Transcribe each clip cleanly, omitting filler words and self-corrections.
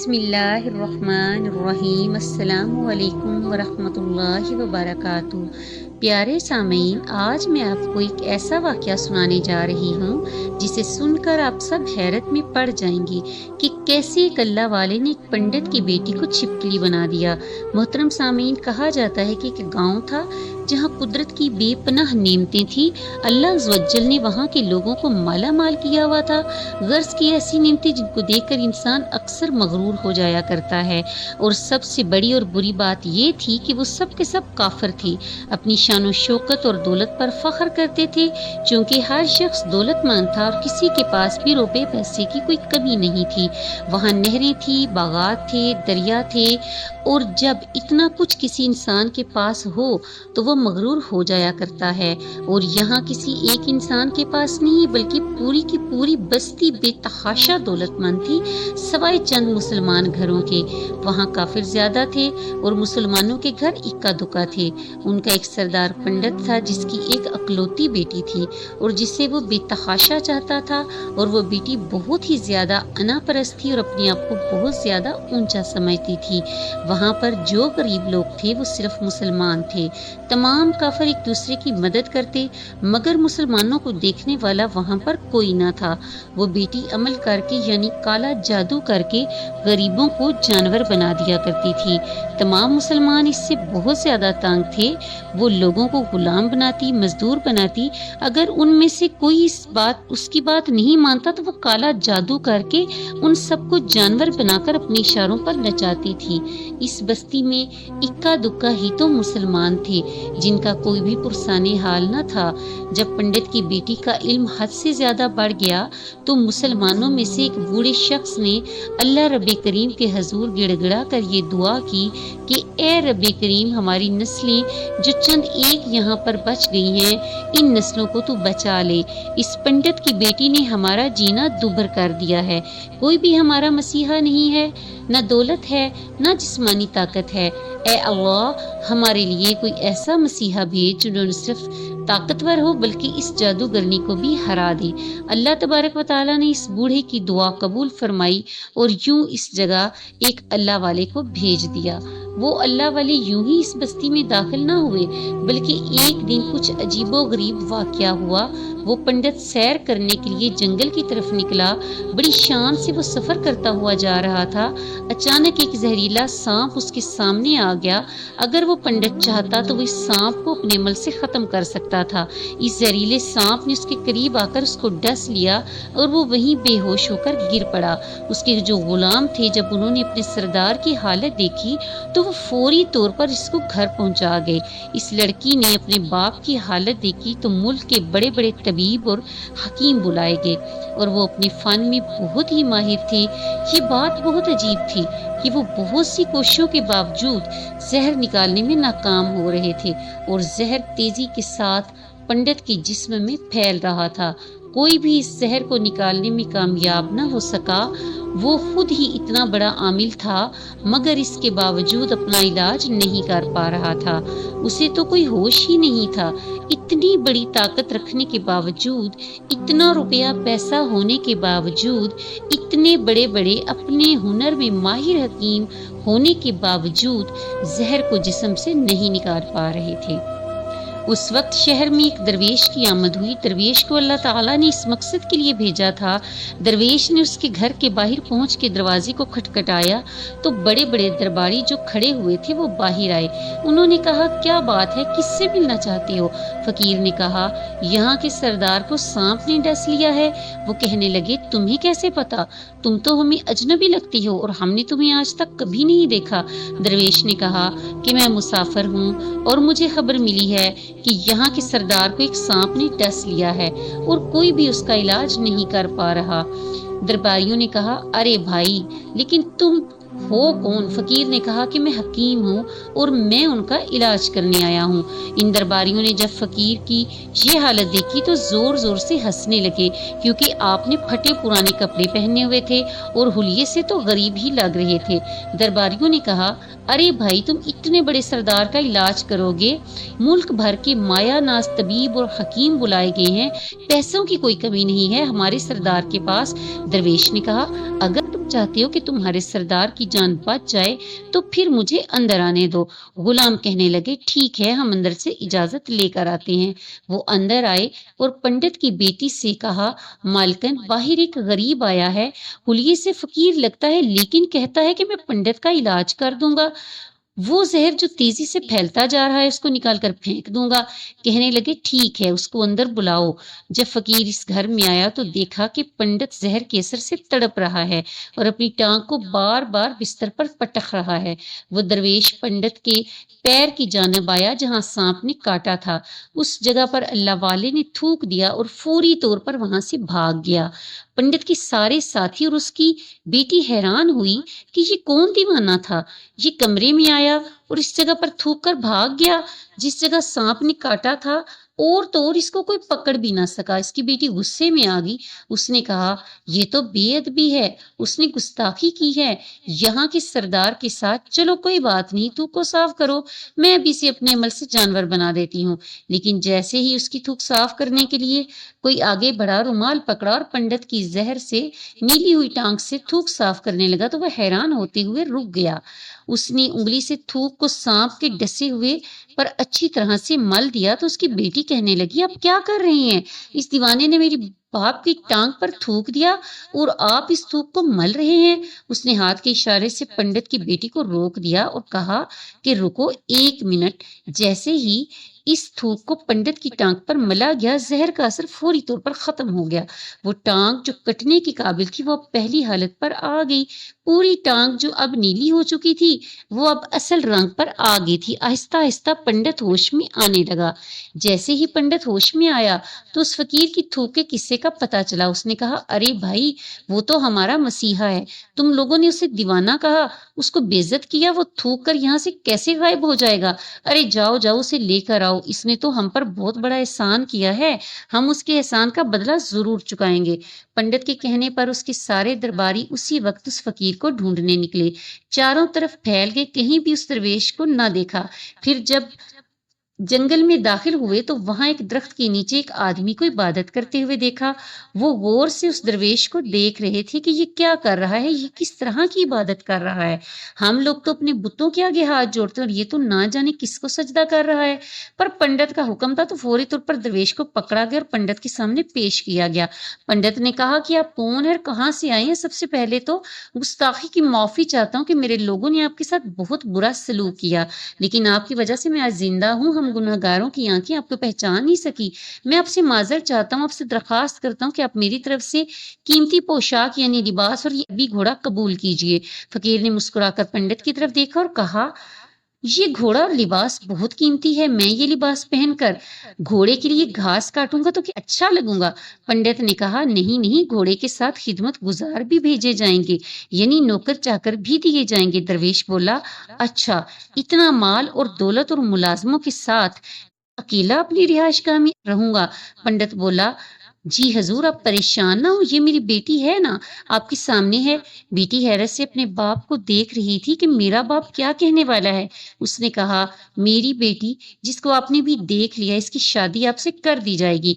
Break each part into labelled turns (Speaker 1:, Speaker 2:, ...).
Speaker 1: بسم اللہ الرحمن الرحیم۔ السلام علیکم ورحمۃ اللہ وبرکاتہ۔ پیارے سامعین، آج میں آپ کو ایک ایسا واقعہ سنانے جا رہی ہوں جسے سن کر آپ سب حیرت میں پڑ جائیں گے کہ کیسے ایک اللہ والے نے ایک پنڈت کی بیٹی کو چھپکلی بنا دیا۔ محترم سامعین، کہا جاتا ہے کہ ایک گاؤں تھا جہاں قدرت کی بے پناہ نعمتیں تھیں۔ اللہ عز و جل نے وہاں کے لوگوں کو مالا مال کیا ہوا تھا، غرض کی ایسی نعمتیں جن کو دیکھ کر انسان اکثر مغرور ہو جایا کرتا ہے۔ اور سب سے بڑی اور بری بات یہ تھی کہ وہ سب کے سب کافر تھے، اپنی شان و شوکت اور دولت پر فخر کرتے تھے، چونکہ ہر شخص دولت مند تھا اور کسی کے پاس بھی روپے پیسے کی کوئی کمی نہیں تھی۔ وہاں نہریں تھی، باغات تھے، دریا تھے، اور جب اتنا کچھ کسی انسان کے پاس ہو تو وہ مغرور ہو جایا کرتا ہے۔ اور یہاں کسی ایک انسان کے پاس نہیں بلکہ پوری کی پوری بستی بے تحاشا دولت مند تھی، سوائے چند مسلمان گھروں کے۔ وہاں کافر زیادہ تھے اور مسلمانوں کے گھر اکا دکا تھے۔ ان کا ایک سردار پنڈت تھا جس کی ایک اکلوتی بیٹی تھی اور جسے وہ بے تحاشا چاہتا تھا، اور وہ بیٹی بہت ہی زیادہ انا پرست تھی اور اپنے آپ کو بہت زیادہ اونچا سمجھتی تھی۔ وہاں پر جو غریب لوگ تھے وہ صرف مسلمان تھے، تمام کافر ایک دوسرے کی مدد کرتے، مگر مسلمانوں کو دیکھنے والا وہاں پر کوئی نہ تھا۔ وہ بیٹی عمل کر کے یعنی کالا جادو کر کے غریبوں کو جانور بنا دیا کرتی تھی۔ تمام مسلمان اس سے بہت زیادہ تنگ تھے۔ وہ لوگوں کو غلام بناتی، مزدور بناتی، اگر ان میں سے کوئی اس کی بات نہیں مانتا تو وہ کالا جادو کر کے ان سب کو جانور بنا کر اپنے اشاروں پر نچاتی تھی۔ اس بستی میں اکا دکا ہی تو مسلمان تھے جن کا کوئی بھی پرسان حال نہ تھا۔ جب پنڈت کی بیٹی کا علم حد سے زیادہ بڑھ گیا تو مسلمانوں میں سے ایک بوڑھے شخص نے اللہ رب کریم کے حضور گڑ گڑا کر یہ دعا کی کہ اے رب کریم، ہماری نسلیں جو چند ایک یہاں پر بچ گئی ہیں، ان نسلوں کو تو بچا لے۔ اس پنڈت کی بیٹی نے ہمارا جینا دوبھر کر دیا ہے، کوئی بھی ہمارا مسیحا نہیں ہے، نہ دولت ہے نہ جسمانی طاقت ہے۔ اے اللہ، ہمارے لیے کوئی ایسا مسیحا بھیج جو نہ صرف طاقتور ہو بلکہ اس جادوگرنی کو بھی ہرا دے۔ اللہ تبارک و تعالیٰ نے اس بوڑھے کی دعا قبول فرمائی اور یوں اس جگہ ایک اللہ والے کو بھیج دیا۔ وہ اللہ والے یوں ہی اس بستی میں داخل نہ ہوئے بلکہ ایک دن کچھ عجیب و غریب واقعہ ہوا۔ وہ پنڈت سیر کرنے کے لیے جنگل کی طرف نکلا، بڑی شان سے وہ سفر کرتا ہوا جا رہا تھا۔ اچانک ایک زہریلا سانپ اس کے سامنے آ گیا۔ اگر وہ پنڈت چاہتا تو وہ اس سانپ کو اپنے عمل سے ختم کر سکتا تھا۔ اس زہریلے سانپ نے اس کے قریب آ کر اس کو ڈس لیا اور وہ وہیں بے ہوش ہو کر گر پڑا۔ اس کے جو غلام تھے جب انہوں نے اپنے سردار کی حالت دیکھی تو وہ فوری طور پر اس کو گھر پہنچا گئے۔ اس لڑکی نے اپنے باپ کی حالت دیکھی تو ملک کے بڑے بڑے طبیب اور حکیم بلائے گئے اور وہ اپنے فن میں بہت ہی ماہر تھے۔ یہ بات بہت عجیب تھی کہ وہ بہت سی کوششوں کے باوجود زہر نکالنے میں ناکام ہو رہے تھے اور زہر تیزی کے ساتھ پنڈت کے جسم میں پھیل رہا تھا۔ کوئی بھی اس زہر کو نکالنے میں کامیاب نہ ہو سکا۔ وہ خود ہی اتنا بڑا عامل تھا مگر اس کے باوجود اپنا علاج نہیں کر پا رہا تھا۔ اسے تو کوئی ہوش ہی نہیں تھا۔ اتنی بڑی طاقت رکھنے کے باوجود، اتنا روپیہ پیسہ ہونے کے باوجود، اتنے بڑے بڑے اپنے ہنر میں ماہر حکیم ہونے کے باوجود زہر کو جسم سے نہیں نکال پا رہے تھے۔ اس وقت شہر میں ایک درویش کی آمد ہوئی۔ درویش کو اللہ تعالیٰ نے اس مقصد کے لیے بھیجا تھا۔ درویش نے اس کے گھر کے باہر پہنچ کے دروازے کو کھٹکھٹایا تو بڑے بڑے درباری جو کھڑے ہوئے تھے وہ باہر آئے۔ انہوں نے کہا، کیا بات ہے، کس سے ملنا چاہتے ہو؟ فقیر نے کہا، یہاں کے سردار کو سانپ نے ڈس لیا ہے۔ وہ کہنے لگے، تمہیں کیسے پتا؟ تم تو ہمیں اجنبی لگتی ہو اور ہم نے تمہیں آج تک کبھی نہیں دیکھا۔ درویش نے کہا کہ میں مسافر ہوں اور مجھے خبر ملی ہے کہ یہاں کے سردار کو ایک سانپ نے ڈس لیا ہے اور کوئی بھی اس کا علاج نہیں کر پا رہا۔ درباریوں نے کہا، ارے بھائی، لیکن تم ہو کون؟ فقیر نے کہا کہ میں حکیم ہوں اور میں ان کا علاج کرنے آیا ہوں۔ ان درباریوں نے جب فقیر کی یہ حالت دیکھی تو زور زور سے ہنسنے لگے، کیونکہ آپ نے پھٹے پرانے کپڑے پہنے ہوئے تھے اور حلیے سے تو غریب ہی لگ رہے تھے۔ درباریوں نے کہا، ارے بھائی، تم اتنے بڑے سردار کا علاج کرو گے؟ ملک بھر کے مایا ناز طبیب اور حکیم بلائے گئے ہیں، پیسوں کی کوئی کمی نہیں ہے ہمارے سردار کے پاس۔ درویش نے کہا، اگر تم چاہتے ہو کہ تمہارے سردار کی جان بچ جائے تو پھر مجھے اندر آنے دو۔ غلام کہنے لگے ٹھیک ہے، ہم اندر سے اجازت لے کر آتے ہیں۔ وہ اندر آئے اور پنڈت کی بیٹی سے کہا مالکن باہر ایک غریب آیا ہے، حلیے سے فقیر لگتا ہے لیکن کہتا ہے کہ میں پنڈت کا علاج کر دوں گا، وہ زہر جو تیزی سے پھیلتا جا رہا ہے اس کو نکال کر پھینک دوں گا۔ کہنے لگے ٹھیک ہے، اس کو اندر بلاؤ۔ جب فقیر اس گھر میں آیا تو دیکھا کہ پنڈت زہر کے اثر سے تڑپ رہا ہے اور اپنی ٹانگ کو بار بار بستر پر پٹک رہا ہے۔ وہ درویش پنڈت کے پیر کی جانب آیا جہاں سانپ نے کاٹا تھا، اس جگہ پر اللہ والے نے تھوک دیا اور فوری طور پر وہاں سے بھاگ گیا۔ پنڈت کے سارے ساتھی اور اس کی بیٹی حیران ہوئی کہ یہ کون دیوانہ تھا، یہ کمرے میں آیا اور اس جگہ پر تھوک کر بھاگ گیا جس جگہ سانپ نے کاٹا تھا، اور تو اور اس کو کوئی پکڑ بھی نہ سکا۔ اس کی بیٹی غصے میں آ گئی، اس نے کہا یہ تو بے ادبی ہے، اس نے گستاخی کی ہے یہاں کے سردار کے ساتھ۔ چلو کوئی بات نہیں، تھوک کو صاف کرو، میں ابھی سے اپنے عمل سے جانور بنا دیتی ہوں۔ لیکن جیسے ہی اس کی تھوک صاف کرنے کے لیے کوئی آگے بڑھا، رومال پکڑا اور پنڈت کی زہر سے نیلی ہوئی ٹانگ سے تھوک صاف کرنے لگا تو وہ حیران ہوتے ہوئے رک گیا۔ اس نے انگلی سے تھوک کو سانپ کے ڈسے ہوئے پر اچھی طرح سے مل دیا تو اس کی بیٹی کہنے لگی آپ کیا کر رہے ہیں؟ اس دیوانے نے میری باپ کی ٹانگ پر تھوک دیا اور آپ اس تھوک کو مل رہے ہیں۔ اس نے ہاتھ کے اشارے سے پنڈت کی بیٹی کو روک دیا اور کہا کہ رکو 1 منٹ۔ جیسے ہی اس تھوک کو پنڈت کی ٹانگ پر ملا گیا، زہر کا اثر فوری طور پر ختم ہو گیا۔ وہ ٹانگ جو کٹنے کے قابل تھی وہ پہلی حالت پر آ گئی۔ پوری ٹانگ جو اب نیلی ہو چکی تھی وہ اب اصل رنگ پر آ گئی تھی۔ آہستہ آہستہ پنڈت ہوش میں آنے لگا۔ جیسے ہی پنڈت ہوش میں آیا تو اس فقیر کی تھوک کے قصے کا پتہ چلا۔ اس نے کہا ارے بھائی، وہ تو ہمارا مسیحا ہے، تم لوگوں نے اسے دیوانہ کہا، اس کو بے عزت کیا، وہ تھوک کر یہاں سے کیسے غائب ہو جائے گا؟ ارے جاؤ جاؤ اسے لے کر آؤ، اس نے تو ہم پر بہت بڑا احسان کیا ہے، ہم اس کے احسان کا بدلہ ضرور چکائیں گے۔ پنڈت کے کہنے پر اس کے سارے درباری اسی وقت اس فقیر کو ڈھونڈنے نکلے، چاروں طرف پھیل گئے، کہیں بھی اس درویش کو نہ دیکھا۔ پھر جب جنگل میں داخل ہوئے تو وہاں ایک درخت کے نیچے ایک آدمی کو عبادت کرتے ہوئے دیکھا۔ وہ غور سے اس درویش کو دیکھ رہے تھے کہ یہ کیا کر رہا ہے، یہ کس طرح کی عبادت کر رہا ہے۔ ہم لوگ تو اپنے بتوں کے آگے ہاتھ جوڑتے ہیں اور یہ تو نہ جانے کس کو سجدہ کر رہا ہے۔ پر پنڈت کا حکم تھا تو فوری طور پر درویش کو پکڑا گیا اور پنڈت کے سامنے پیش کیا گیا۔ پنڈت نے کہا کہ آپ کون ہیں اور کہاں سے آئے ہیں؟ سب سے پہلے تو گستاخی کی معافی چاہتا ہوں کہ میرے لوگوں نے آپ کے ساتھ بہت برا سلوک کیا، لیکن آپ کی وجہ سے میں آج زندہ ہوں۔ ہم گنہگاروں کی آنکھیں آپ کو پہچان نہیں سکی۔ میں آپ سے معذرت چاہتا ہوں، آپ سے درخواست کرتا ہوں کہ آپ میری طرف سے قیمتی پوشاک یعنی لباس اور یہ ابھی گھوڑا قبول کیجئے۔ فقیر نے مسکرا کر پنڈت کی طرف دیکھا اور کہا یہ گھوڑا اور لباس بہت قیمتی ہے، میں یہ لباس پہن کر گھوڑے کے لیے گھاس کاٹوں گا تو کیا اچھا لگوں گا؟ پنڈت نے کہا نہیں نہیں، گھوڑے کے ساتھ خدمت گزار بھی بھیجے جائیں گے، یعنی نوکر چاکر بھی دیے جائیں گے۔ درویش بولا اچھا، اتنا مال اور دولت اور ملازموں کے ساتھ اکیلا اپنی رہائش گاہ میں رہوں گا؟ پنڈت بولا جی حضور، آپ پریشان نہ ہو، یہ میری بیٹی ہے نا، آپ کے سامنے ہے۔ بیٹی حیرت سے اپنے باپ کو دیکھ رہی تھی کہ میرا باپ کیا کہنے والا ہے۔ اس نے کہا میری بیٹی جس کو آپ نے بھی دیکھ لیا، اس کی شادی آپ سے کر دی جائے گی،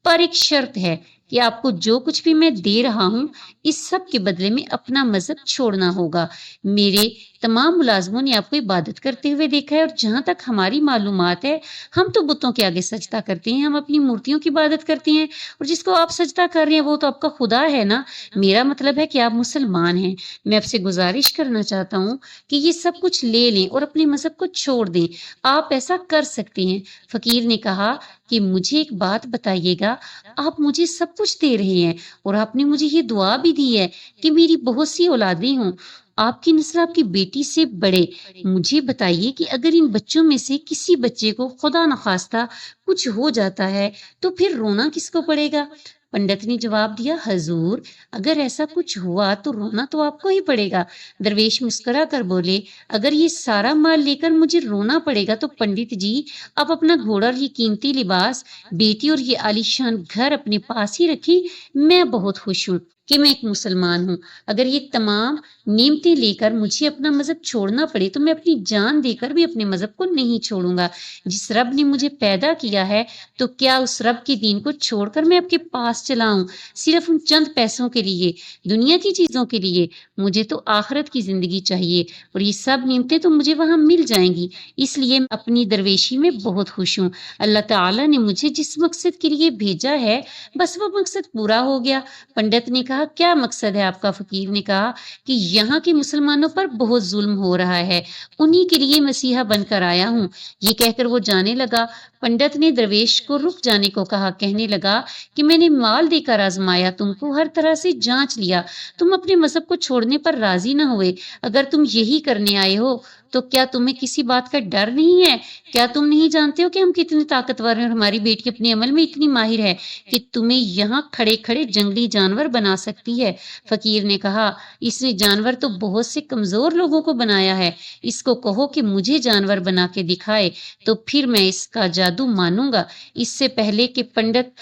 Speaker 1: پر ایک شرط ہے کہ آپ کو جو کچھ بھی میں دے رہا ہوں اس سب کے بدلے میں اپنا مذہب چھوڑنا ہوگا۔ میرے تمام ملازموں نے آپ کو عبادت کرتے ہوئے دیکھا ہے اور جہاں تک ہماری معلومات ہے ہم تو بتوں کے آگے سجدہ کرتے ہیں، ہم اپنی مورتیوں کی عبادت کرتے ہیں، اور جس کو آپ سجدہ کر رہے ہیں وہ تو آپ کا خدا ہے نا۔ میرا مطلب ہے کہ آپ مسلمان ہیں، میں آپ سے گزارش کرنا چاہتا ہوں کہ یہ سب کچھ لے لیں اور اپنے مذہب کو چھوڑ دیں، آپ ایسا کر سکتے ہیں۔ فقیر نے کہا کہ مجھے ایک بات بتائیے گا، آپ مجھے سب کچھ دے رہے ہیں اور آپ نے مجھے یہ دعا بھی دی ہے کہ میری بہت سی اولادیں ہوں، آپ کی نسل آپ کی بیٹی سے بڑے، مجھے بتائیے کہ اگر ان بچوں میں سے کسی بچے کو خدا نخواستہ کچھ ہو جاتا ہے تو پھر رونا کس کو پڑے گا؟ پنڈت نے جواب دیا حضور، اگر ایسا کچھ ہوا تو رونا تو آپ کو ہی پڑے گا۔ درویش مسکرا کر بولے اگر یہ سارا مال لے کر مجھے رونا پڑے گا تو پنڈت جی آپ اپنا گھوڑا اور یہ قیمتی لباس، بیٹی اور یہ عالیشان گھر اپنے پاس ہی رکھی، میں بہت خوش ہوں۔ کہ میں ایک مسلمان ہوں۔ اگر یہ تمام نعمتیں لے کر مجھے اپنا مذہب چھوڑنا پڑے تو میں اپنی جان دے کر بھی اپنے مذہب کو نہیں چھوڑوں گا۔ جس رب نے مجھے پیدا کیا ہے تو کیا اس رب کے دین کو چھوڑ کر میں آپ کے پاس چلا ہوں صرف ان چند پیسوں کے لیے، دنیا کی چیزوں کے لیے؟ مجھے تو آخرت کی زندگی چاہیے اور یہ سب نعمتیں تو مجھے وہاں مل جائیں گی، اس لیے میں اپنی درویشی میں بہت خوش ہوں۔ اللہ تعالیٰ نے مجھے جس مقصد کے لیے بھیجا ہے بس وہ مقصد پورا ہو گیا۔ پنڈت نے کہا کیا مقصد ہے آپ کا؟ فقیر نے کہا کہ یہاں کے مسلمانوں پر بہت ظلم ہو رہا ہے، انہی کے لیے مسیحا بن کر آیا ہوں۔ یہ کہہ کر وہ جانے لگا۔ پنڈت نے درویش کو رک جانے کو کہا، کہنے لگا کہ میں نے مال دے کر آزمایا، تم کو ہر طرح سے جانچ لیا، تم اپنے مذہب کو چھوڑنے پر راضی نہ ہوئے۔ اگر تم یہی کرنے آئے ہو تو کیا تمہیں کسی بات کا ڈر نہیں ہے؟ کیا تم نہیں جانتے ہو کہ ہم کتنے طاقتور ہیں اور ہماری بیٹی اپنے عمل میں اتنی ماہر ہے کہ تمہیں یہاں کھڑے کھڑے جنگلی جانور بنا سکتی ہے؟ فقیر نے کہا اس نے جانور تو بہت سے کمزور لوگوں کو بنایا ہے، اس کو کہو کہ مجھے جانور بنا کے دکھائے تو پھر میں اس کا جادو مانوں گا۔ اس سے پہلے کہ پنڈت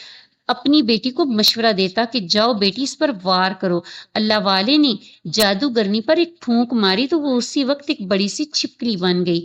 Speaker 1: اپنی بیٹی کو مشورہ دیتا کہ جاؤ بیٹی اس پر وار کرو، اللہ والے نے جادوگرنی پر ایک پھونک ماری تو وہ اسی وقت ایک بڑی سی چھپکلی بن گئی۔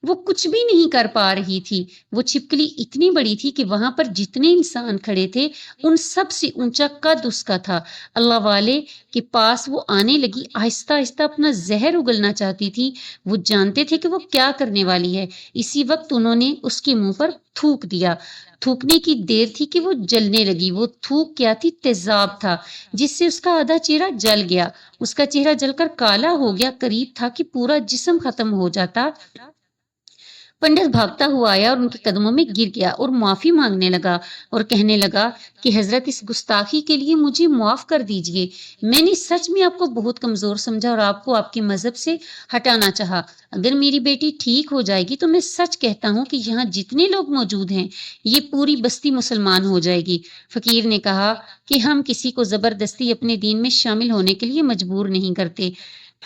Speaker 1: وہ کچھ بھی نہیں کر پا رہی تھی، وہ چھپکلی اتنی بڑی تھی کہ وہاں پر جتنے انسان کھڑے تھے ان سب سے اونچا قد اس کا تھا۔ اللہ والے کے پاس وہ آنے لگی، آہستہ آہستہ اپنا زہر اگلنا چاہتی تھی۔ وہ جانتے تھے کہ وہ کیا کرنے والی ہے۔ اسی وقت انہوں نے اس کے منہ پر تھوک دیا۔ تھوکنے کی دیر تھی کہ وہ جلنے لگی۔ وہ تھوک کیا تھی؟ تیزاب تھا، جس سے اس کا آدھا چہرہ جل گیا۔ اس کا چہرہ جل کر کالا ہو گیا، قریب تھا کہ پورا جسم ختم ہو جاتا۔ پنڈت بھاگتا ہوا آیا اور ان کے قدموں میں گر گیا اور معافی مانگنے لگا اور کہنے لگا کہ حضرت اس گستاخی کے لیے مجھے معاف کر دیجئے، میں نے سچ میں آپ کو بہت کمزور سمجھا اور آپ کو آپ کے مذہب سے ہٹانا چاہا۔ اگر میری بیٹی ٹھیک ہو جائے گی تو میں سچ کہتا ہوں کہ یہاں جتنے لوگ موجود ہیں یہ پوری بستی مسلمان ہو جائے گی۔ فقیر نے کہا کہ ہم کسی کو زبردستی اپنے دین میں شامل ہونے کے لیے مجبور نہیں کرتے،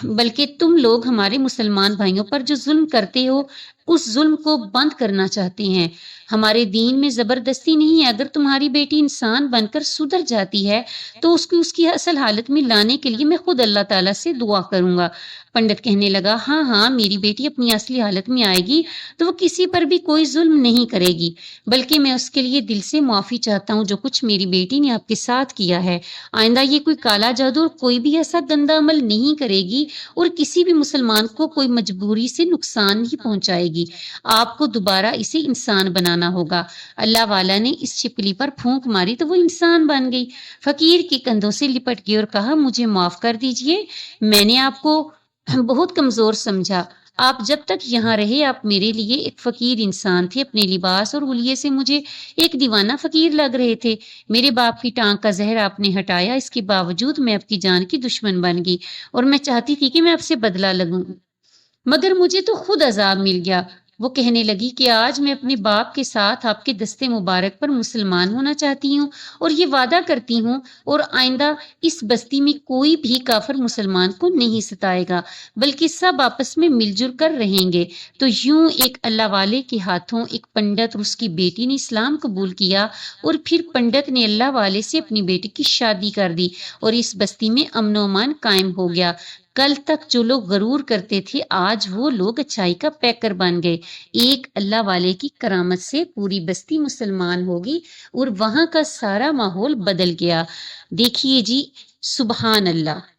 Speaker 1: بلکہ تم لوگ ہمارے مسلمان بھائیوں پر جو ظلم کرتے ہو اس ظلم کو بند کرنا چاہتے ہیں۔ ہمارے دین میں زبردستی نہیں ہے۔ اگر تمہاری بیٹی انسان بن کر سدھر جاتی ہے تو اس کی اصل حالت میں لانے کے لیے میں خود اللہ تعالیٰ سے دعا کروں گا۔ پنڈت کہنے لگا ہاں ہاں، میری بیٹی اپنی اصلی حالت میں آئے گی تو وہ کسی پر بھی کوئی ظلم نہیں کرے گی، بلکہ میں اس کے لیے دل سے معافی چاہتا ہوں جو کچھ میری بیٹی نے آپ کے ساتھ کیا ہے۔ آئندہ یہ کوئی کالا جادو اور کوئی بھی ایسا گندا عمل نہیں کرے گی اور کسی بھی مسلمان کو کوئی مجبوری سے نقصان نہیں پہنچائے گی۔ آپ کو دوبارہ اسے انسان بنانا ہوگا۔ اللہ والا نے اس چھپکلی پر پھونک ماری تو وہ انسان بن گئی۔ فقیر کے کندھوں سے لپٹ گئی اور کہا مجھے معاف کر دیجئے، میں نے آپ کو بہت کمزور سمجھا۔ آپ جب تک یہاں رہے آپ میرے لیے ایک فقیر انسان تھے، اپنے لباس اور حلیے سے مجھے ایک دیوانہ فقیر لگ رہے تھے۔ میرے باپ کی ٹانگ کا زہر آپ نے ہٹایا، اس کے باوجود میں آپ کی جان کی دشمن بن گئی اور میں چاہتی تھی کہ میں آپ سے بدلہ لگوں، مگر مجھے تو خود عذاب مل گیا۔ وہ کہنے لگی کہ آج میں اپنے باپ کے ساتھ آپ کے دستے مبارک پر مسلمان ہونا چاہتی ہوں اور یہ وعدہ کرتی ہوں اور آئندہ اس بستی میں کوئی بھی کافر مسلمان کو نہیں ستائے گا، بلکہ سب آپس میں مل جل کر رہیں گے۔ تو یوں ایک اللہ والے کے ہاتھوں ایک پنڈت اور اس کی بیٹی نے اسلام قبول کیا اور پھر پنڈت نے اللہ والے سے اپنی بیٹی کی شادی کر دی اور اس بستی میں امن و امان قائم ہو گیا۔ کل تک جو لوگ غرور کرتے تھے آج وہ لوگ اچھائی کا پیکر بن گئے۔ ایک اللہ والے کی کرامت سے پوری بستی مسلمان ہوگی اور وہاں کا سارا ماحول بدل گیا۔ دیکھیے جی، سبحان اللہ۔